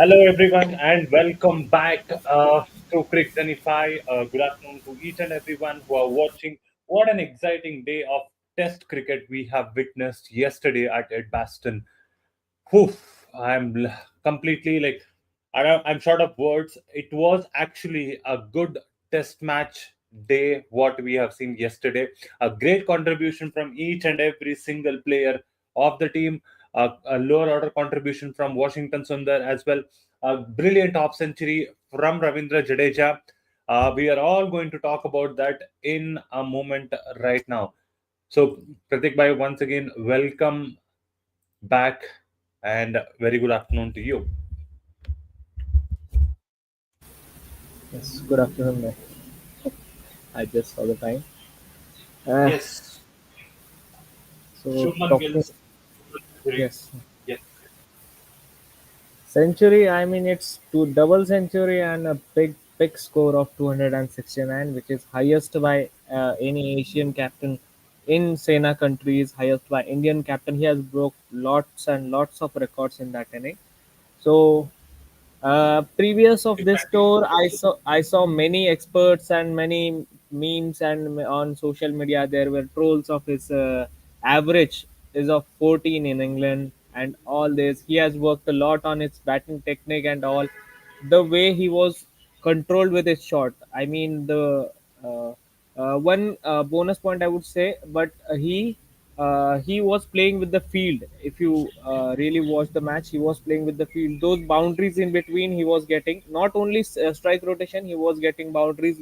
Hello, everyone, and welcome back to CricZenify. Good afternoon to each and everyone who are watching. What an exciting day of Test cricket we have witnessed yesterday at Edgbaston. Whew, completely I'm short of words. It was actually a good Test match day. What we have seen yesterday, a great contribution from each and every single player of the team. A lower order contribution from Washington Sundar as well. A brilliant half century from Ravindra Jadeja. We are all going to talk about that in a moment right now. So, Pratik Bhai, once again, welcome back and very good afternoon to you. Yes, good afternoon, ma'am. I just saw the time. Uh, Yes, so Shubman talking, Gill's century. yes, Yes, century. I mean, it's two double century and a big score of 269, which is highest by any Asian captain in Sena countries, highest by Indian captain. He has broke lots and lots of records in that inning. So previous of this exactly. tour, I saw many experts and many memes and on social media there were trolls of his average is of 14 in England and all this. He has worked a lot on his batting technique and all. The way he was controlled with his shot. I mean the uh, one bonus point I would say, but he was playing with the field. If you really watch the match, he was playing with the field. Those boundaries in between, he was getting not only strike rotation, he was getting boundaries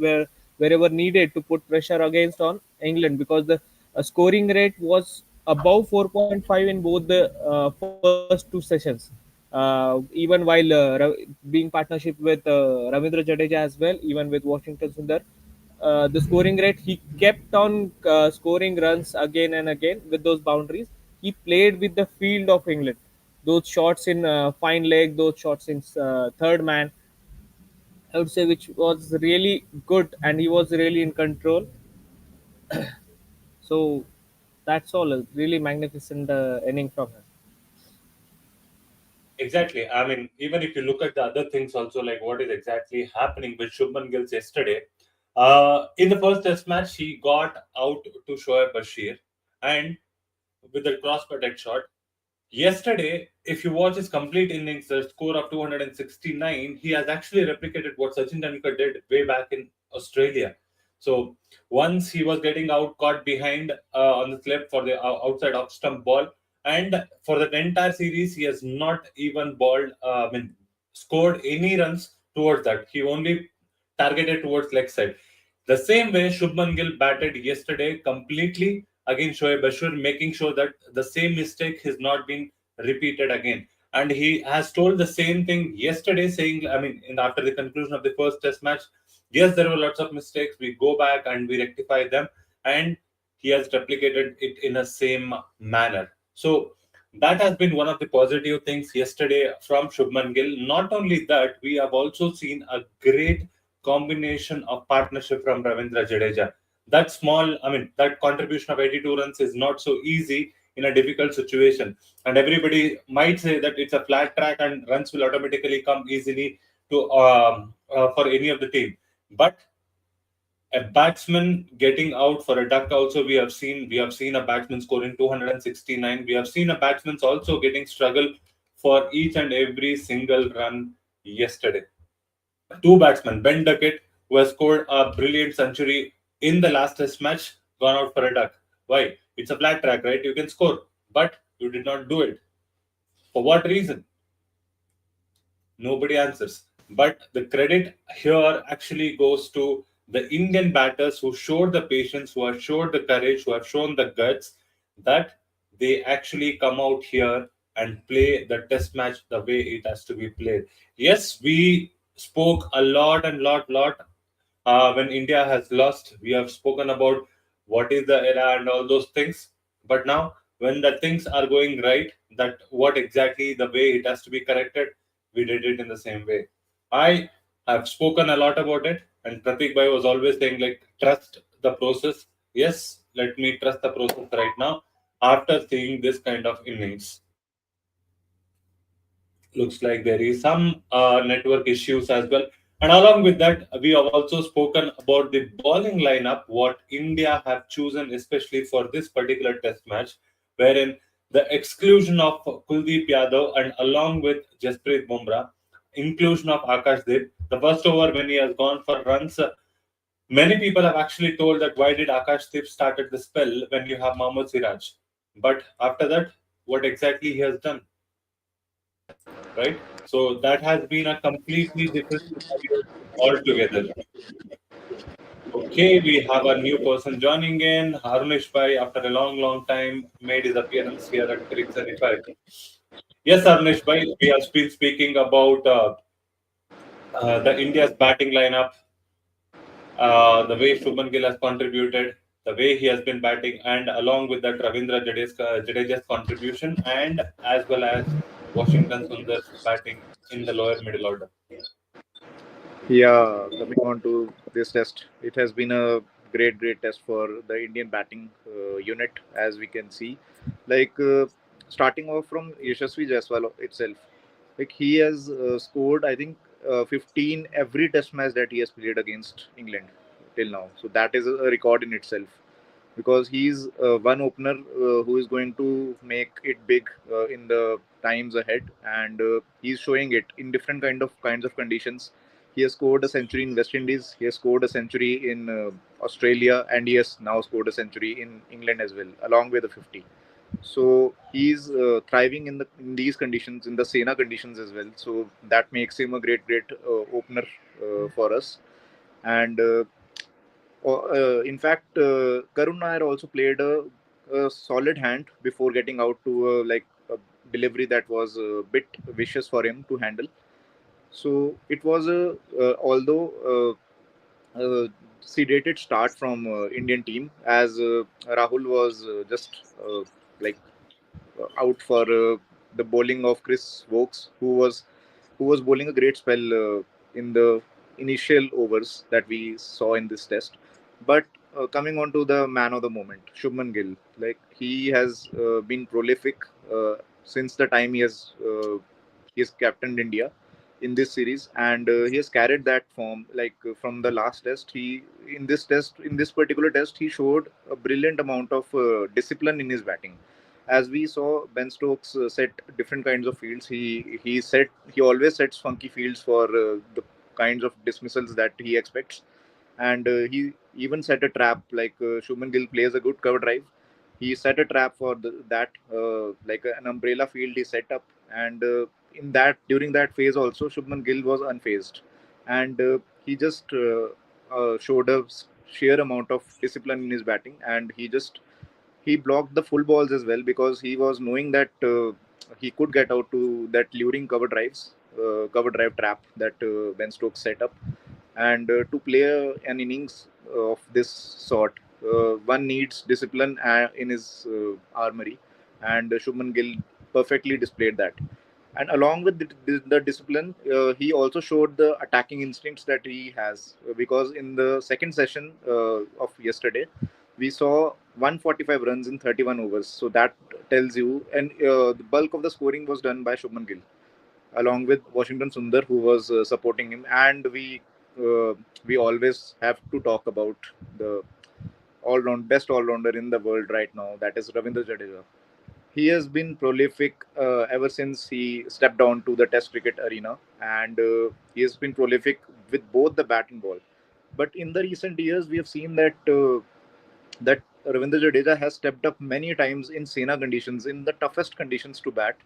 wherever needed to put pressure against on England because the scoring rate was above 4.5 in both the first two sessions. Even while being partnership with Ravindra Jadeja as well, even with Washington Sundar, the scoring rate, he kept on scoring runs again and again with those boundaries. He played with the field of England. Those shots in fine leg, those shots in third man, I would say, which was really good, and he was really in control. So that's all. A really magnificent inning from him. Exactly. I mean, even if you look at the other things also, like what is exactly happening with Shubman Gills yesterday, in the first test match, he got out to Shoaib Bashir and with a cross-butted shot. Yesterday, if you watch his complete innings, the score of 269, he has actually replicated what Sachin Tendulkar did way back in Australia. So once he was getting out, caught behind on the slip for the outside off stump ball, and for the entire series, he has not even balled, scored any runs towards that. He only targeted towards leg side. The same way Shubman Gill batted yesterday completely against Shoaib Bashir, making sure that the same mistake has not been repeated again. And he has told the same thing yesterday, saying, after the conclusion of the first test match, yes, there were lots of mistakes. We go back and we rectify them. And he has replicated it in a same manner. So that has been one of the positive things yesterday from Shubman Gill. Not only that, we have also seen a great combination of partnership from Ravindra Jadeja. That small, that contribution of 82 runs is not so easy in a difficult situation. And everybody might say that it's a flat track and runs will automatically come easily to for any of the team. But a batsman getting out for a duck also we have seen a batsman scoring 269. We have seen a batsman also getting struggle for each and every single run yesterday. Two batsmen, Ben Duckett, who has scored a brilliant century in the last test match, gone out for a duck. Why? It's a flat track, right? You can score, but you did not do it. For what reason? Nobody answers. But the credit here actually goes to the Indian batters who showed the patience, who have showed the courage, who have shown the guts that they actually come out here and play the test match the way it has to be played. Yes, we spoke a lot and lot when India has lost. We have spoken about what is the era and all those things. But now, when the things are going right, that what exactly the way it has to be corrected, we did it in the same way. I have spoken a lot about it, and Pratik Bhai was always saying, like, trust the process. Yes, let me trust the process right now after seeing this kind of innings. Looks like there is some network issues as well. And along with that, we have also spoken about the bowling lineup, what India have chosen, especially for this particular test match, wherein the exclusion of Kuldeep Yadav and along with Jasprit Bumrah, inclusion of Akash Dev, the first over when he has gone for runs, many people have actually told that why did Akash Dev started the spell when you have Mohammad Siraj? But after that, what exactly he has done? Right? So that has been a completely different scenario altogether. Okay, we have a new person joining in. Harunesh Bhai, after a long, long time, made his appearance here at CricZenify. Yes, Harunesh Bhai, we have been speaking about the India's batting lineup, the way Shubman Gill has contributed, the way he has been batting, and along with that, Jadeja's contribution, and as well as Washington Sundar's batting in the lower middle order. Yeah, coming on to this test, it has been a great test for the Indian batting unit, as we can see. Like starting off from Yashasvi Jaiswal itself, like he has scored, I think, 15 every test match that he has played against England till now. So that is a record in itself, because he's one opener who is going to make it big in the times ahead, and he's showing it in different kinds of conditions. He has scored a century in West Indies, he has scored a century in Australia, and he has now scored a century in England as well, along with a 50. So he's thriving in these conditions, in the Sena conditions as well. So that makes him a great opener for us. And in fact, Karun Nair also played a solid hand before getting out to a delivery that was a bit vicious for him to handle. So it was a although sedated start from Indian team, as Rahul was just like out for the bowling of Chris Wokes, who was bowling a great spell in the initial overs that we saw in this test. But coming on to the man of the moment, Shubman Gill, like he has been prolific since the time he has captained India in this series, and he has carried that form from the last test. He in this particular test he showed a brilliant amount of discipline in his batting. As we saw, Ben Stokes set different kinds of fields. He always sets funky fields for the kinds of dismissals that he expects, and he even set a trap. Like Shubman Gill plays a good cover drive. He set a trap for that an umbrella field he set up, and in that during that phase also Shubman Gill was unfazed, and he just showed a sheer amount of discipline in his batting, and he blocked the full balls as well, because he was knowing that he could get out to that luring cover drive trap that Ben Stokes set up. And to play an innings of this sort, one needs discipline in his armory, and Shubman Gill perfectly displayed that. And along with the discipline, he also showed the attacking instincts that he has, because in the second session of yesterday, we saw 145 runs in 31 overs. So that tells you, and the bulk of the scoring was done by Shubman Gill, along with Washington Sundar, who was supporting him. And we always have to talk about the best all rounder in the world right now, that is Ravindra Jadeja. He has been prolific ever since he stepped down to the Test cricket arena, and he has been prolific with both the bat and ball. But in the recent years, we have seen that Ravindra Jadeja has stepped up many times in Sena conditions, in the toughest conditions to bat,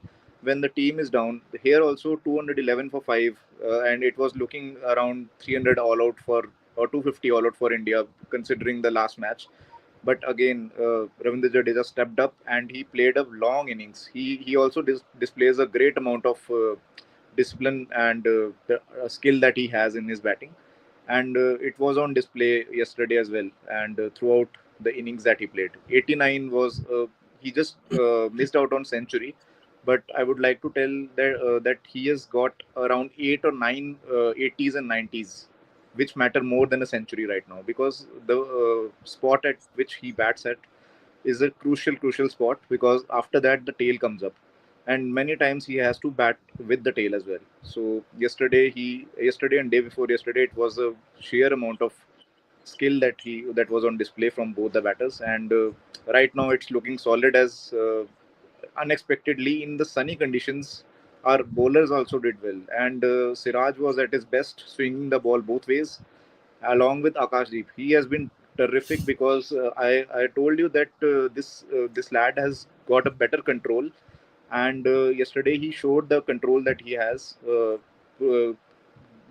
when the team is down. Here also 211 for 5, and it was looking around 300 all out for, or 250 all out for India, considering the last match. But again, Ravindra Jadeja stepped up and he played a long innings. He also displays a great amount of discipline and the skill that he has in his batting, and it was on display yesterday as well. And throughout the innings that he played, 89 was he just missed out on century. But I would like to tell that he has got around 8 or 9 80s and 90s, which matter more than a century right now, because the spot at which he bats at is a crucial spot, because after that the tail comes up. and many times he has to bat with the tail as well. So yesterday and day before yesterday, it was a sheer amount of skill that was on display from both the batters, and right now it's looking solid as unexpectedly in the sunny conditions. Our bowlers also did well, and Siraj was at his best, swinging the ball both ways, along with Akashdeep. He has been terrific because I told you that this lad has got a better control, and yesterday he showed the control that he has.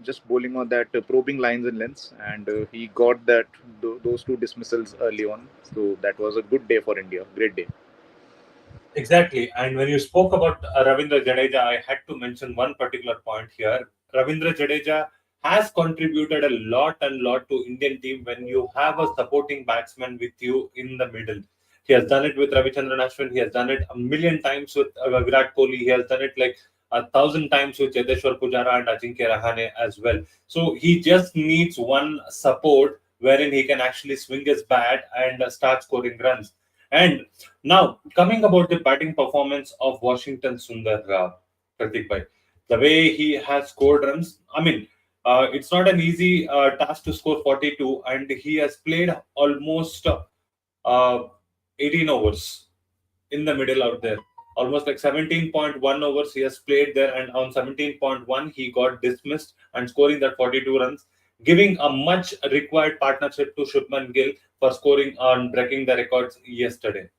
Just bowling on that probing lines and lengths, and he got those two dismissals early on. So that was a good day for India. Great day. Exactly. And when you spoke about Ravindra Jadeja, I had to mention one particular point here. Ravindra Jadeja has contributed a lot and lot to Indian team when you have a supporting batsman with you in the middle. He has done it with Ravichandran Ashwin. He has done it a million times with Virat Kohli. He has done it like 1,000 times with Cheteshwar Pujara and Ajinkya Rahane as well. So he just needs one support wherein he can actually swing his bat and start scoring runs. And now, coming about the batting performance of Washington Sundar, Pratik bhai, the way he has scored runs, I mean, it's not an easy task to score 42, and he has played almost uh, 18 overs in the middle out there. Almost like 17.1 overs he has played there, and on 17.1 he got dismissed and scoring that 42 runs, giving a much required partnership to Shubman Gill for scoring and breaking the records yesterday.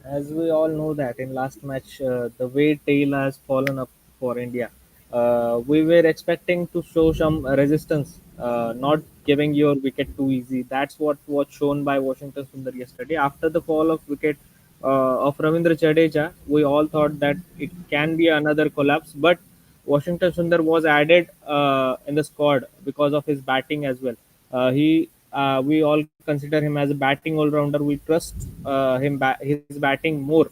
As we all know that in last match, the way tail has fallen up for India, we were expecting to show some resistance, not giving your wicket too easy. That's what was shown by Washington Sundar yesterday. After the fall of wicket of Ravindra Jadeja, we all thought that it can be another collapse, but Washington Sundar was added in the squad because of his batting as well. We all consider him as a batting all rounder. We trust his batting more.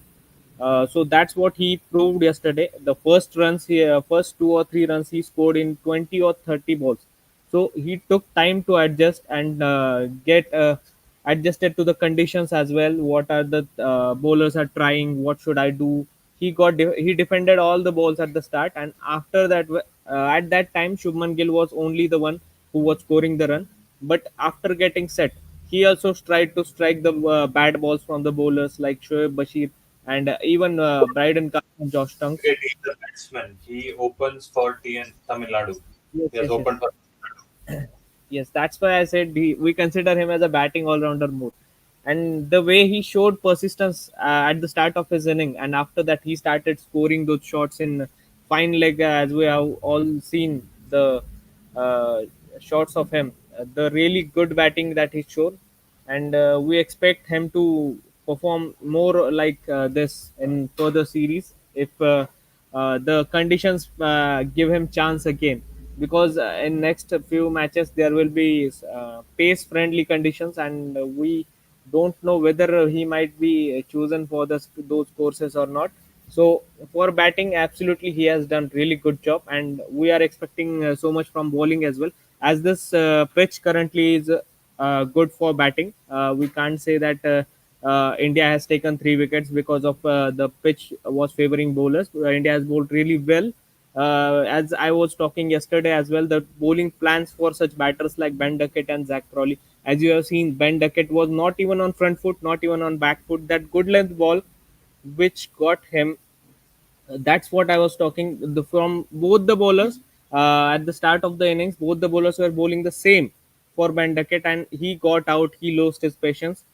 So that's what he proved yesterday. The first 2 or 3 runs he scored in 20 or 30 balls. So he took time to adjust and get adjusted to the conditions as well. What are the bowlers are trying? What should I do? He defended all the balls at the start, and after that, at that time, Shubman Gill was only the one who was scoring the run. But after getting set, he also tried to strike the bad balls from the bowlers like Shoaib Bashir and even Bryden Carr and Josh Tunks. Cricket, he's a batsman. He opens for TN Tamil Nadu. Yes, He has yes, yes. opened for. Yes, that's why I said we consider him as a batting all rounder more. And the way he showed persistence at the start of his inning, and after that he started scoring those shots in fine leg, as we have all seen the uh, shots of him, the really good batting that he showed, and we expect him to perform more like this in further series if the conditions give him chance again, because in next few matches there will be pace friendly conditions, and we don't know whether he might be chosen for those courses or not. So for batting, absolutely he has done really good job, and we are expecting so much from bowling as well, as this pitch currently is good for batting. We can't say that India has taken 3 wickets because of the pitch was favoring bowlers. India has bowled really well. As I was talking yesterday as well, the bowling plans for such batters like Ben Duckett and Zach Crawley. As you have seen, Ben Duckett was not even on front foot, not even on back foot. That good length ball, which got him, that's what I was talking. From both the bowlers at the start of the innings, both the bowlers were bowling the same for Ben Duckett, and he got out. He lost his patience.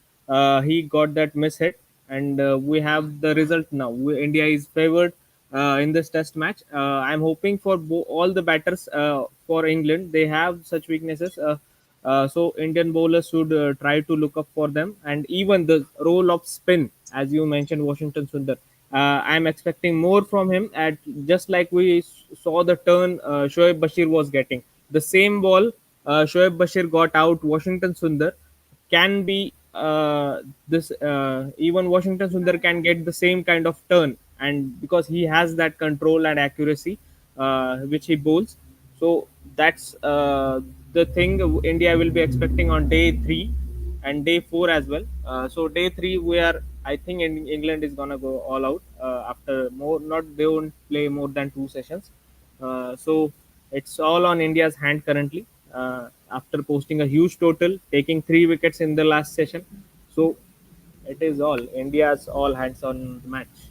He got that miss hit, and we have the result now. India is favored in this Test match. I'm hoping for all the batters for England. They have such weaknesses. So Indian bowlers should try to look up for them, and even the role of spin, as you mentioned, Washington Sundar. I'm expecting more from him. At just like we saw the turn Shoaib Bashir was getting the same ball, Shoaib Bashir got out. Washington Sundar can be this even Washington Sundar can get the same kind of turn, and because he has that control and accuracy which he bowls, so that's the thing India will be expecting on day 3 and day 4 as well. So day 3 we are I think England is gonna go all out after more. Not they won't play more than 2 sessions. So it's all on India's hand currently. After posting a huge total, taking 3 wickets in the last session, so it is all India's all hands on the match.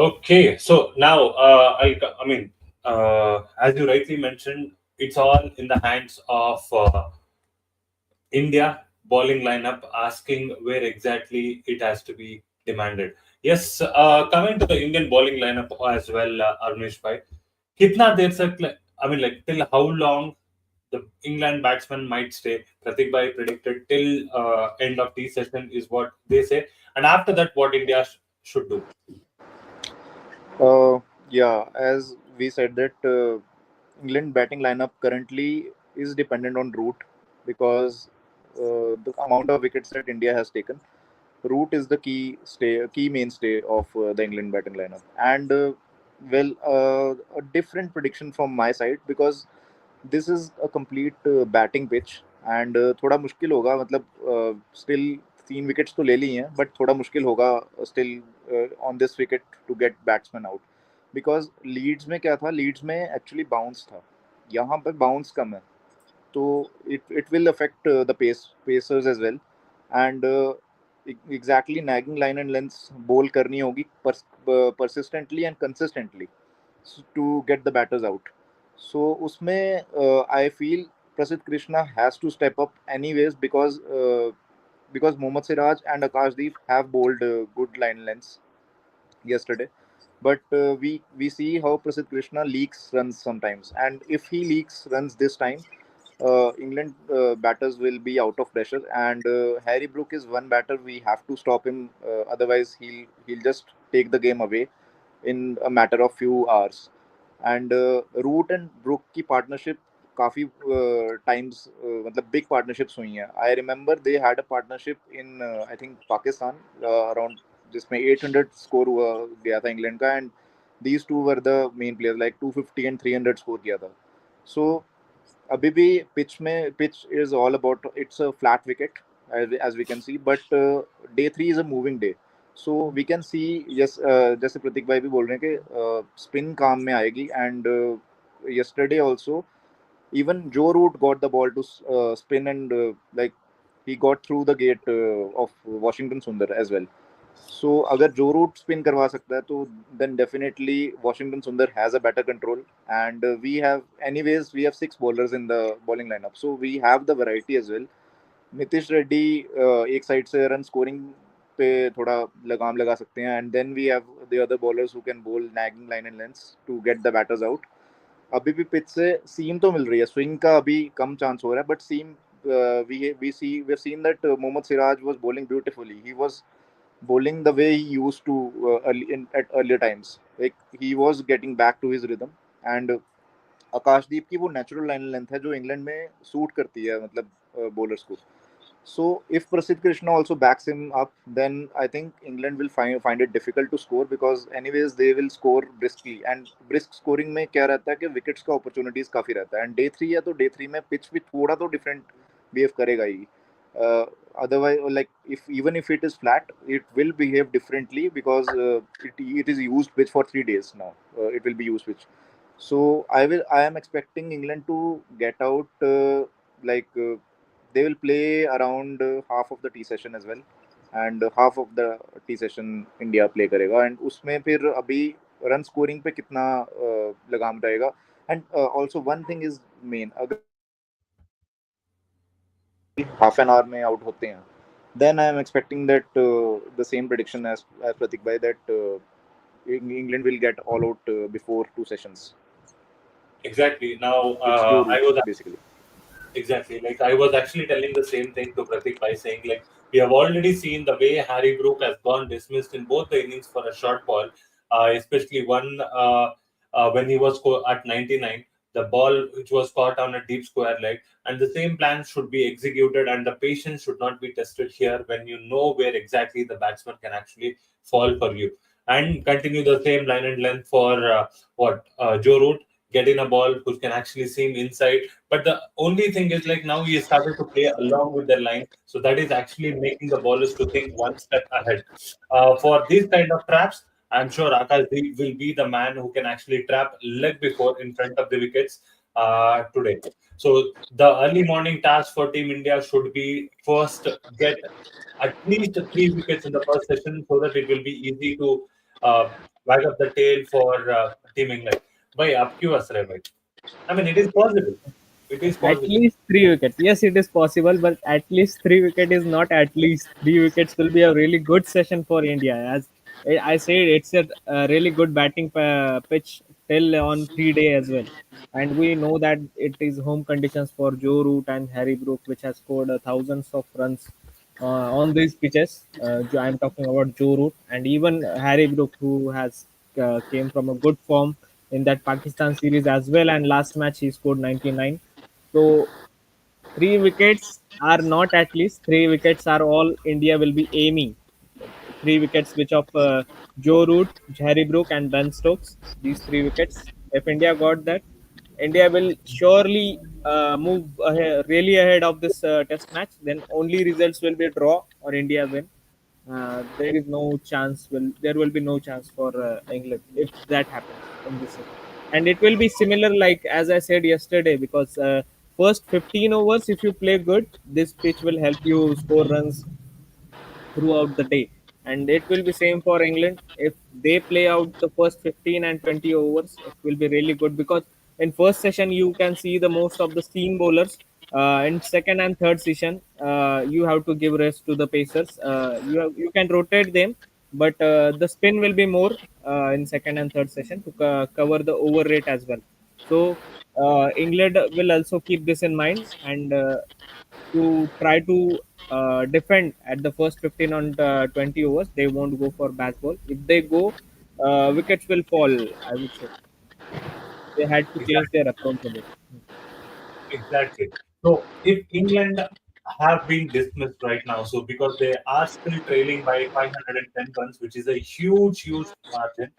Okay, so now I mean, as you rightly mentioned, it's all in the hands of India bowling lineup, asking where exactly it has to be demanded. Yes, coming to the Indian bowling lineup as well, Arunish bhai, kitna der tak, I mean, like till how long the England batsman might stay? Pratik bhai predicted till end of the session is what they say, and after that, what India should do. Yeah, as we said that England batting lineup currently is dependent on route because the amount of wickets that India has taken. Root is the key mainstay of the England batting lineup, and a different prediction from my side because this is a complete batting pitch and थोड़ा मुश्किल होगा मतलब still 3 wickets तो ले ली हैं but थोड़ा मुश्किल होगा still on this wicket to get batsman out because Leeds में क्या था लीड्स में actually bounce था यहाँ पे bounce कम है तो it will affect the pacers as well and exactly nagging line and lengths bowl करनी होगी persistently and consistently to get the batters out. So उसमें I feel Prasidh Krishna has to step up anyways because Mohammad Siraj and Akashdeep have bowled good line lengths yesterday. But we see how Prasidh Krishna leaks runs sometimes, and if he leaks runs this time, England batters will be out of pressure. And Harry Brook is one batter we have to stop him. Otherwise, he'll just take the game away in a matter of few hours. And Root and Brook की partnership काफी times मतलब big partnerships हुई हैं I remember they had a partnership in I think Pakistan around जिसमें 800 score हुआ गया था England का and these two were the main player like 250 and 300 score किया था सो अभी भी pitch is all about it's a flat wicket as we can see but day 3 is a moving day so we can see yes जैसे प्रतीक भाई भी बोल रहे हैं कि स्पिन काम में आएगी and yesterday also even Joe Root got the ball to spin and like he got through the gate of Washington Sundar as well so अगर जो रूट स्पिन करवा सकता है तो then definitely Washington Sundar has a better control and we have 6 bowlers in the bowling lineup so we have the variety as well Nitish Reddy एक side से run scoring पे थोड़ा लगाम लगा सकते हैं and then we have the other bowlers who can bowl nagging line and lengths to get the batters out अभी भी पिच से सीम तो मिल रही है स्विंग का अभी कम चांस हो रहा है but seem we have seen that Mohammed Siraj was bowling beautifully he was bowling the way he used to at earlier times like he was getting back to his rhythm and आकाशदीप की वो natural line length है जो England में suit करती है मतलब bowlers को so if Prasidh Krishna also backs him up, then I think England will find it difficult to score because anyways they will score briskly and brisk scoring में क्या रहता है कि wickets का opportunities काफी रहता है and day 3 है तो day 3 में pitch भी थोड़ा तो different behave करेगा ही otherwise like if even if it is flat it will behave differently because it is used pitch for 3 days now it will be used pitch so I am expecting England to get out like they will play around half of the T session as well and half of the T session India play करेगा and उसमें फिर अभी run scoring पे कितना लगाम रहेगा and also one thing is main अगर half an hour में out होते हैं then I am expecting that the same prediction as Pratik bhai that England will get all out before 2 sessions Exactly. Now, it's Joe I Root was basically. exactly like I was actually telling the same thing to Pratik by saying like we have already seen the way Harry Brook has gone dismissed in both the innings for a short ball, especially one when he was at 99, the ball which was caught on a deep square leg, and the same plan should be executed, and the patience should not be tested here when you know where exactly the batsman can actually fall for you, and continue the same line and length for Joe Root. get in a ball, who can actually seam inside. But the only thing is like now he started to play along with the line, so that is actually making the bowlers to think one step ahead. For these kind of traps, I'm sure Akash will be the man who can actually trap leg before in front of the wickets today. So the early morning task for Team India should be first get at least three wickets in the first session so that it will be easy to uh, wag up the tail for Team England. Why up क्यों हंस रहे हैं भाई? I mean, it is possible. It is At possible. least three wickets. Yes, it is possible, but at least three wicket is not at least three wickets will be a really good session for India. As I said, it's a really good batting pitch till on 3 day as well. And we know that it is home conditions for Joe Root and Harry Brook, which has scored thousands of runs on these pitches. I'm talking about Joe Root and even Harry Brook, who has came from a good form in that Pakistan series as well. And last match he scored 99. So three wickets are not at least three wickets are all India will be aiming. Three wickets which of Joe Root, Harry Brook, and Ben Stokes. These three wickets. If India got that, India will surely move really ahead of this test match. Then only results will be draw or India win. There is no chance. There will be no chance for England if that happens in this session, and it will be similar like as I said yesterday because first 15 overs if you play good, this pitch will help you score runs throughout the day. And it will be same for England. If they play out the first 15 and 20 overs, it will be really good because in first session you can see the most of the seam bowlers. In second and third session, you have to give rest to the pacers. You can rotate them, but the spin will be more in second and third session to cover the over rate as well. So England will also keep this in mind and to try to defend at the first 15 on 20 overs. They won't go for back ball. If they go, wickets will fall, I would say. They had to change Exactly. their approach a bit. Exactly. So if England have been dismissed right now, so because they are still trailing by 510 runs, which is a huge, huge margin,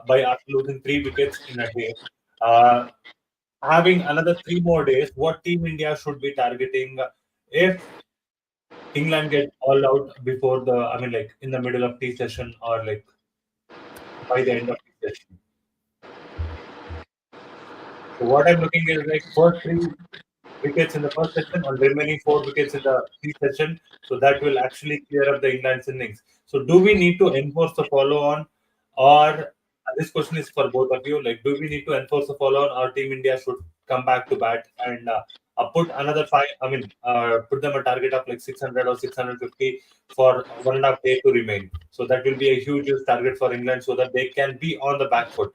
by us losing three wickets in a day. Uh, Having another three more days, what Team India should be targeting if England get all out before the, I mean, like in the middle of tea session or like by the end of tea session. So what I'm looking is like first three wickets in the first session and remaining four wickets in the fifth session. So that will actually clear up the England's innings. So do we need to enforce the follow on, or this question is for both of you? Like, do we need to enforce the follow on, or Team India should come back to bat and put another five? I mean, put them a target of like 600 or 650 for 1.5 day to remain. So that will be a huge target for England, so that they can be on the back foot.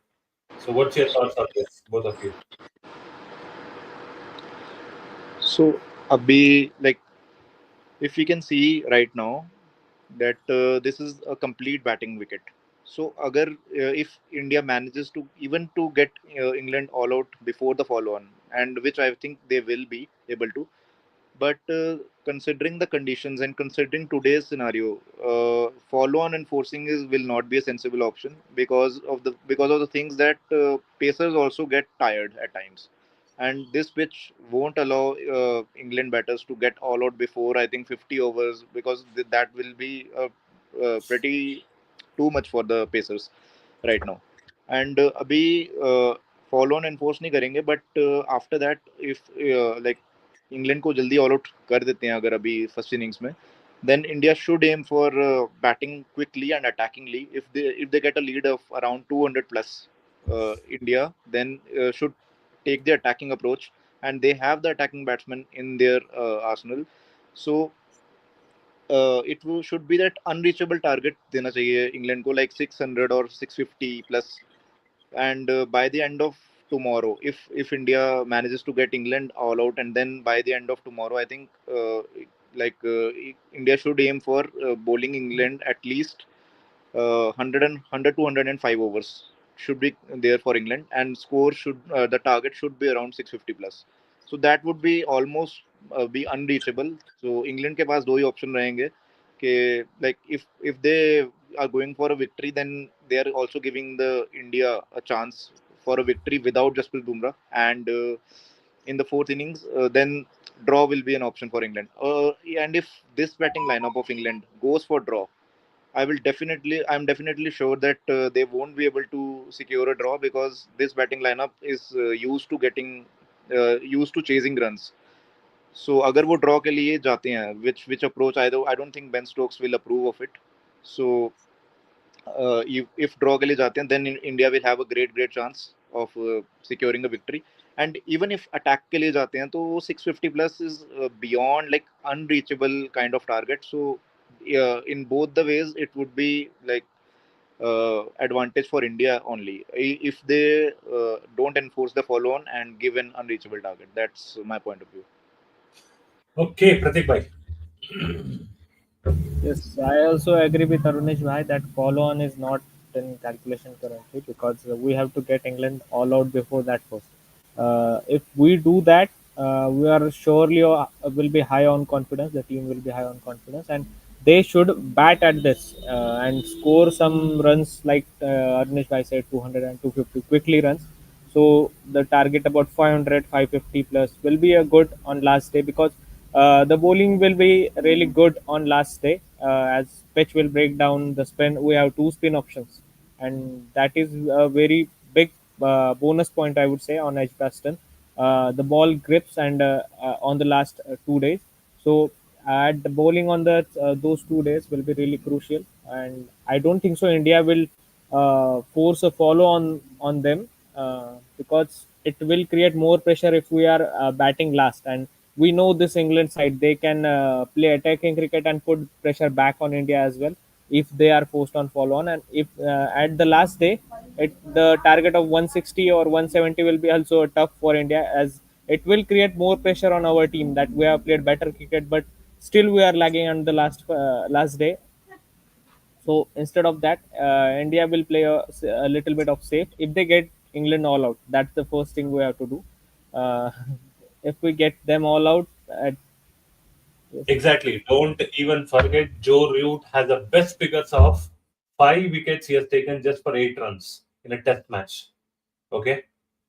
So what's your thoughts on this, both of you? So, Abhi, like if we can see right now that this is a complete batting wicket. So, if India manages to even to get England all out before the follow on, and which I think they will be able to, but considering the conditions and considering today's scenario, follow on and forcing is will not be a sensible option because of the things that pacers also get tired at times, and this pitch won't allow England batters to get all out before I think 50 overs because that will be pretty too much for the pacers right now. And अभी follow on enforce नहीं करेंगे but after that if like England को जल्दी all out कर देते हैं अगर अभी फर्स्ट इनिंग्स में then India should aim for batting quickly and attackingly. If they get a lead of around 200 plus, India then should take the attacking approach, and they have the attacking batsmen in their arsenal. So should be that unreachable target देना चाहिए England को like 600 or 650 plus. And by the end of tomorrow, if India manages to get England all out, and then by the end of tomorrow I think India should aim for bowling England at least 100 to 105 overs should be there for England, and score should the target should be around 650 plus. So that would be almost be unreachable. So England के पास दो ही option रहेंगे कि like if they are going for a victory, then they are also giving the India a chance for a victory without Jasprit Bumrah, and in the fourth innings, then draw will be an option for England. And if this batting lineup of England goes for draw, I'm definitely sure that they won't be able to secure a draw, because this batting lineup is used to chasing runs. So अगर वो draw के लिए जाते हैं, which approach I don't think Ben Stokes will approve of it. So if draw के लिए जाते हैं, then India will have a great chance of securing a victory. And even if attack के लिए जाते हैं, तो 650 plus is beyond like unreachable kind of target. So in both the ways, it would be like advantage for India only if they don't enforce the follow on and give an unreachable target. That's my point of view. Okay, Pratik bhai. Yes, I also agree with Arunish Bhai that follow on is not in calculation currently, because we have to get England all out before that first. If we do that, we are surely will be high on confidence. The team will be high on confidence, and they should bat at this and score some runs, like Arunish Bhai said, 200 and 250 quickly runs. So the target about 500, 550 plus will be a good on last day, because the bowling will be really good on last day, as pitch will break down the spin. We have two spin options, and that is a very big bonus point, I would say, on Edgbaston. The ball grips and on the last 2 days. So at the bowling on the those 2 days will be really crucial, and I don't think so India will force a follow on them, because it will create more pressure if we are batting last. And we know this England side, they can play attacking cricket and put pressure back on India as well if they are forced on follow on. And if at the last day, the target of 160 or 170 will be also tough for India, as it will create more pressure on our team that we have played better cricket, but still we are lagging on the last day. So instead of that, India will play a little bit of safe. If they get England all out, that's the first thing we have to do. Uh, if we get them all out, yes, Exactly. Don't even forget Joe Root has the best figures of 5 wickets he has taken just for 8 runs in a test match. Okay.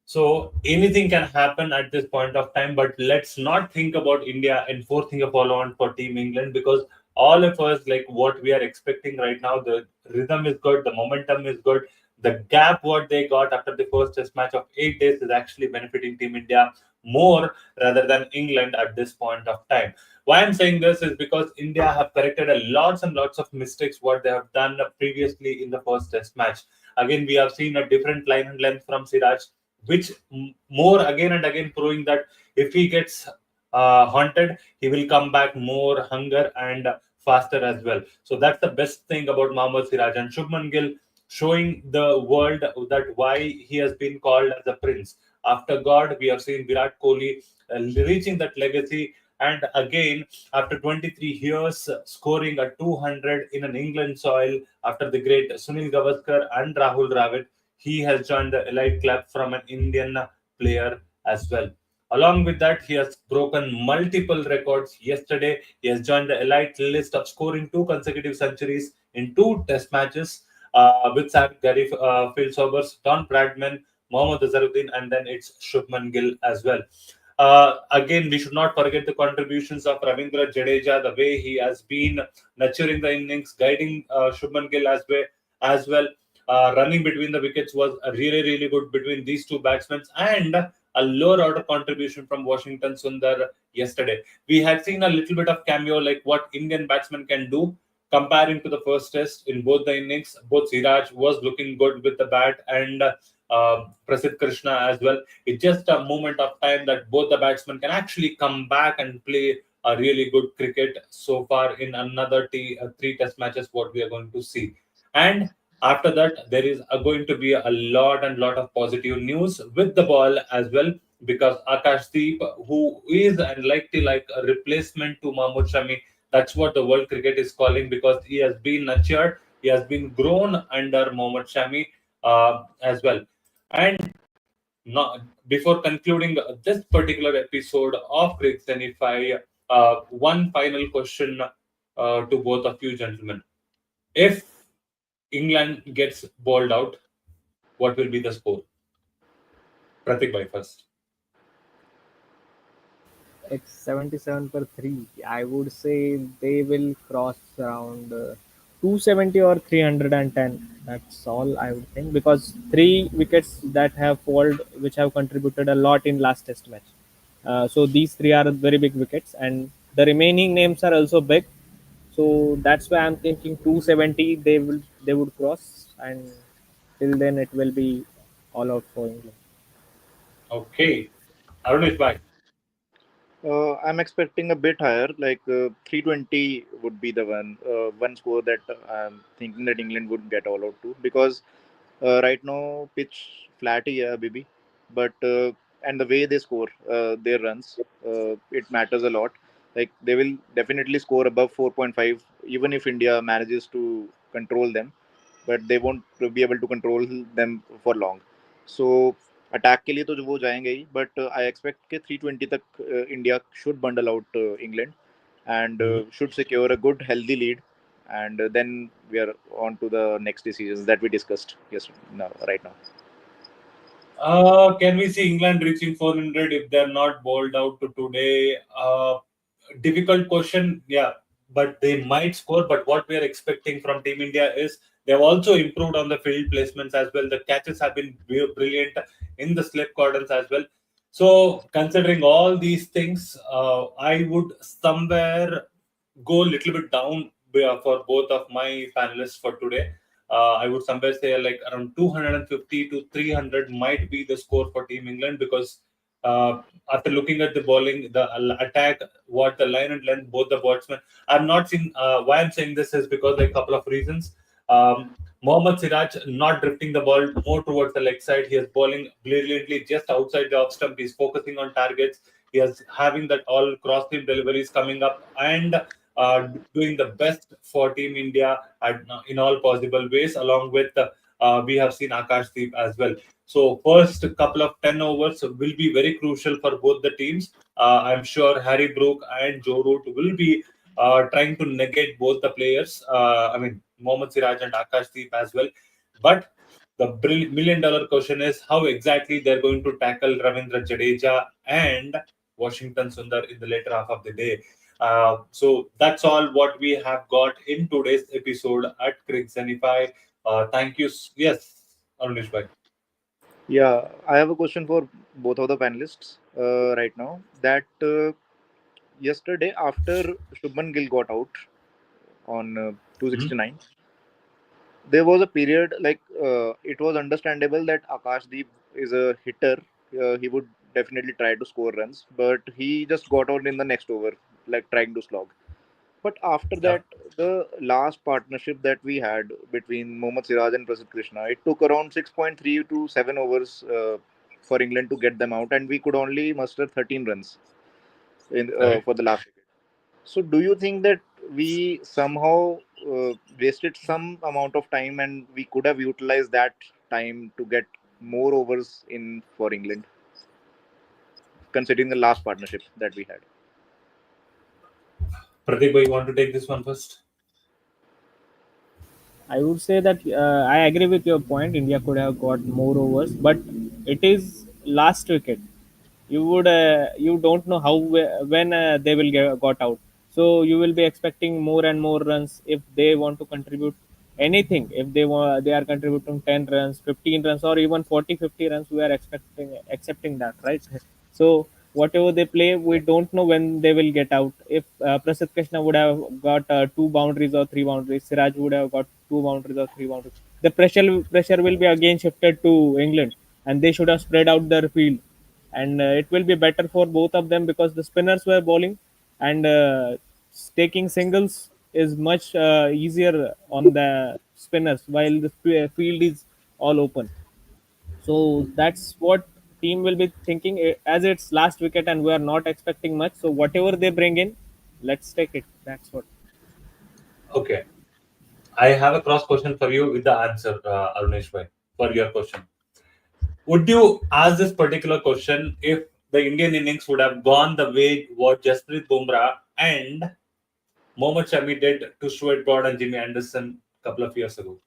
So anything can happen at this point of time, but let's not think about India and forcing a follow on for Team England, because all of us, like what we are expecting right now, the rhythm is good, the momentum is good. The gap what they got after the first test match of 8 days is actually benefiting Team India more rather than England at this point of time. Why I'm saying this is because India have corrected a lots and lots of mistakes what they have done previously in the first test match. Again, we have seen a different line and length from Siraj, which more again and again proving that if he gets haunted, he will come back more hunger and faster as well. So that's the best thing about Mohammad Siraj. And Shubman Gill showing the world that why he has been called as a prince. After God, we have seen Virat Kohli reaching that legacy. And again, after 23 years, scoring a 200 in an England soil after the great Sunil Gavaskar and Rahul Dravid, he has joined the elite club from an Indian player as well. Along with that, he has broken multiple records. Yesterday, he has joined the elite list of scoring 2 consecutive centuries in 2 test matches with Sam Gary, Phil Sobers, Don Bradman, Mohammad Azharuddin, and then it's Shubman Gill as well. Again, we should not forget the contributions of Ravindra Jadeja, the way he has been nurturing the innings, guiding Shubman Gill as well. Running between the wickets was really good between these two batsmen, and a lower order contribution from Washington Sundar yesterday. We had seen a little bit of cameo like what Indian batsmen can do comparing to the first test in both the innings. Both Siraj was looking good with the bat, and Prasidh Krishna as well. It's just a moment of time that both the batsmen can actually come back and play a really good cricket so far in another 3 test matches what we are going to see. And after that, there is going to be a lot and lot of positive news with the ball as well, because Akashdeep, who is and like a replacement to Mahmood Shami, that's what the world cricket is calling, because he has been nurtured, he has been grown under Mohammad Shami as well. And not, before concluding this particular episode of CricZenify, one final question to both of you gentlemen. If England gets bowled out, what will be the score? Pratik Bhai first. It's 77 per 3. I would say they will cross around 270 or 310. That's all I would think, because three wickets that have fallen, which have contributed a lot in last test match. So these three are very big wickets, and the remaining names are also big. So that's why I'm thinking 270 they would cross, and till then it will be all out for England. Okay. Arunesh Bhai. I'm expecting a bit higher, like 320 would be the one score that I'm thinking that England would get all out to, because right now pitch flat yeah, baby, but and the way they score their runs, it matters a lot. Like they will definitely score above 4.5, even if India manages to control them, but they won't be able to control them for long. So attack के लिए तो जो वो जाएंगे ही, but I expect कि 320 तक India should bundle out England and Mhm. should secure a good healthy lead, and then we are on to the next decisions that we discussed right now. Can we see England reaching 400 if they're not bowled out to today? Difficult question, yeah, but they might score. But what we are expecting from Team India is they've also improved on the field placements as well. The catches have been brilliant in the slip cordons as well. So, considering all these things, I would somewhere go a little bit down for both of my panelists for today. I would somewhere say like around 250 to 300 might be the score for Team England, because after looking at the bowling, the attack, what the line and length, both the batsmen, I've not seen. Why I'm saying this is because like a couple of reasons. Mohammad Siraj not drifting the ball more towards the leg side. He is bowling brilliantly just outside the off stump. He's focusing on targets. He is having that all cross team deliveries coming up, and doing the best for Team India in all possible ways. Along with we have seen Akashdeep as well. So first couple of 10 overs will be very crucial for both the teams. I'm sure Harry Brook and Joe Root will be trying to negate both the players. I mean Mohammad Siraj and Akashdeep as well. But the $1 million question is how exactly they're going to tackle Ravindra Jadeja and Washington Sundar in the later half of the day. So that's all what we have got in today's episode at CricZenify. Thank you. Yes, Arunesh Bhai. Yeah, I have a question for both of the panelists right now. That yesterday, after Shubman Gill got out on Mhm. 269, there was a period like it was understandable that Akashdeep is a hitter. He would definitely try to score runs, but he just got out in the next over, like trying to slog. But after Yeah. that, the last partnership that we had between Mohammad Siraj and Prasidh Krishna, it took around 6.3 to 7 overs for England to get them out, and we could only muster 13 runs Correct. for the last wicket. So, do you think that we somehow wasted some amount of time, and we could have utilized that time to get more overs in for England, considering the last partnership that we had? Pratik Bhai, you want to take this one first? I would say that I agree with your point. India could have got more overs, but it is last wicket. You don't know how when they will got out. So you will be expecting more and more runs if they want to contribute anything. If they are contributing 10 runs, 15 runs, or even 40, 50 runs, we are expecting accepting that, right? So whatever they play, we don't know when they will get out. If Prasidh Krishna would have got two boundaries or three boundaries, Siraj would have got two boundaries or three boundaries. The pressure will be again shifted to England, and they should have spread out their field, and it will be better for both of them because the spinners were bowling, and taking singles is much easier on the spinners while the field is all open. So that's what team will be thinking, as it's last wicket and we are not expecting much. So whatever they bring in, let's take it. That's what. Okay. I have a cross question for you with the answer, Arunesh Bhai, for your question. Would you ask this particular question if the Indian innings would have gone the way what Jasprit Bumrah and Mohammad Shami did to Stuart Broad and Jimmy Anderson a couple of years ago?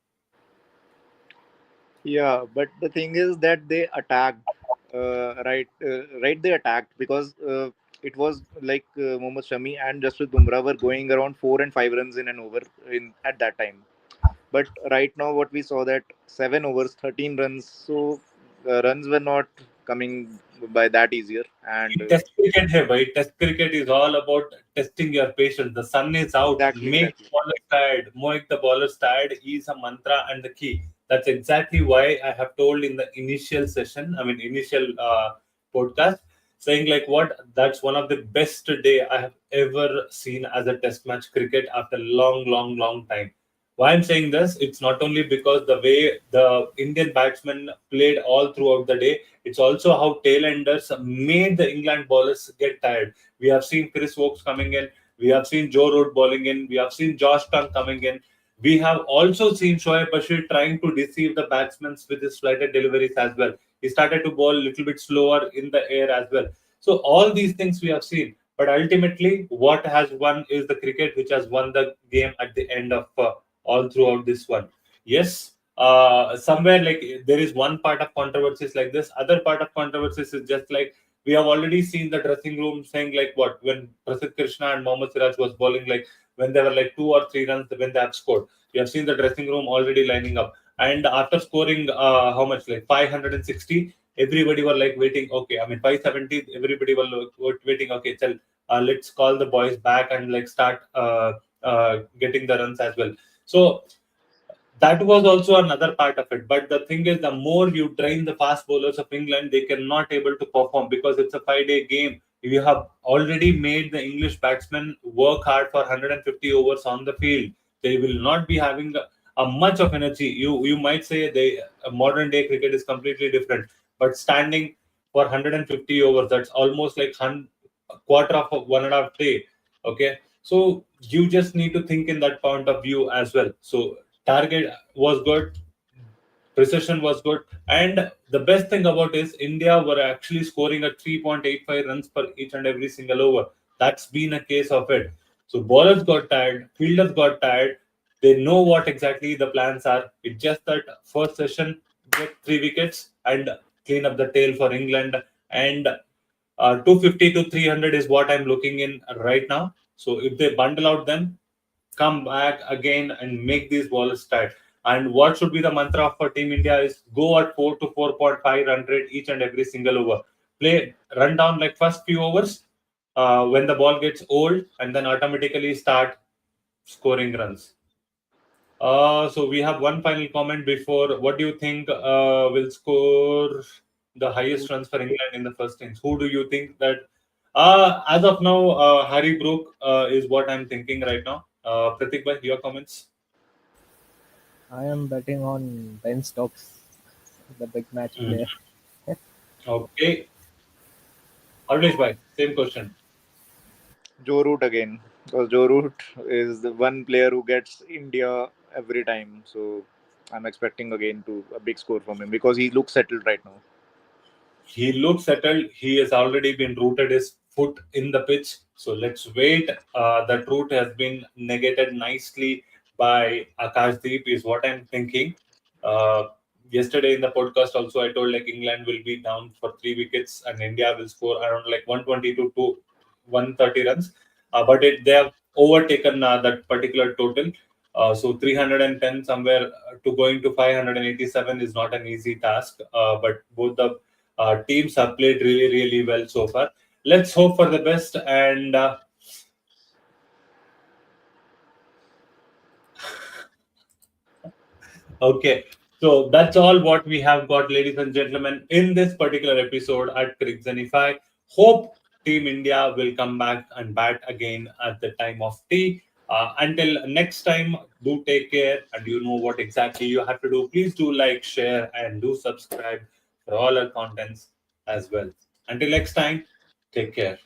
Yeah, but the thing is that they attacked right they attacked, because it was like Mohammad Shami and Jasprit Bumrah were going around 4 and 5 runs in an over in at that time. But right now, what we saw, that 7 overs, 13 runs. So runs were not coming by that easier, and Test cricket here, boy. Test cricket is all about testing your patience. The sun is out. exactly, Make exactly. ballers tired. Make the ballers tired is a mantra and the key. That's exactly why I have told in the initial session, I mean, initial podcast, saying like what that's one of the best day I have ever seen as a test match cricket after long, long, long time. Why I'm saying this, it's not only because the way the Indian batsmen played all throughout the day, it's also how tailenders made the England bowlers get tired. We have seen Chris Wokes coming in, we have seen Joe Root bowling in, we have seen Josh Tongue coming in. We have also seen Shoaib Bashir trying to deceive the batsmen with his slighted deliveries as well. He started to bowl a little bit slower in the air as well. So all these things we have seen. But ultimately, what has won is the cricket, which has won the game at the end of all throughout this one. Yes, somewhere like there is one part of controversies like this. Other part of controversies is just like we have already seen the dressing room saying like what when Prasidh Krishna and Mohammad Siraj was bowling like when they were like 2 or 3 runs when they have scored. We have seen the dressing room already lining up. And after scoring how much like 560, everybody were like waiting. Okay, I mean 570. Everybody were waiting. Okay, tell let's call the boys back and like start getting the runs as well. So that was also another part of it. But the thing is, the more you train the fast bowlers of England, they cannot able to perform because it's a 5 day game. You have already made the English batsmen work hard for 150 overs on the field. They will not be having a much of energy. You might say they modern day cricket is completely different, but standing for 150 overs, that's almost like a quarter of 1.5 day. Okay, so you just need to think in that point of view as well. So target was good, precision was good, and the best thing about is India were actually scoring at 3.85 runs per each and every single over. That's been a case of it. So bowlers got tired, fielders got tired. They know what exactly the plans are. It's just that first session, get 3 wickets and clean up the tail for England. And 250 to 300 is what I'm looking in right now. So if they bundle out them, come back again and make these bowlers tired. And what should be the mantra for Team India is go at 4 to 4.5 run rate each and every single over. Play run down like first few overs when the ball gets old and then automatically start scoring runs. So we have one final comment before. What do you think will score the highest runs for England in the first innings? Who do you think that? As of now, Harry Brook is what I'm thinking right now. Pratik bhai, your comments? I am betting on Ben Stokes, the big match Mm. player. Okay, Arvish bhai, same question. Joe Root again, because Joe Root is the one player who gets India every time. So I'm expecting again to a big score from him, because he looks settled right now. He looks settled. He has already been rooted his foot in the pitch. So let's wait. That root has been negated nicely by Akashdeep, is what I'm thinking. Uh, Yesterday in the podcast, also I told like England will be down for 3 wickets and India will score around like 120 to 130 runs. But they have overtaken that particular total. So 310 somewhere to going to 587 is not an easy task. But both the teams have played really, really well so far. Let's hope for the best. And okay, so that's all what we have got, ladies and gentlemen, in this particular episode at CricZenify. Hope Team India will come back and bat again at the time of tea. Until next time, do take care, and you know what exactly you have to do. Please do like, share, and do subscribe for all our contents as well. Until next time, take care.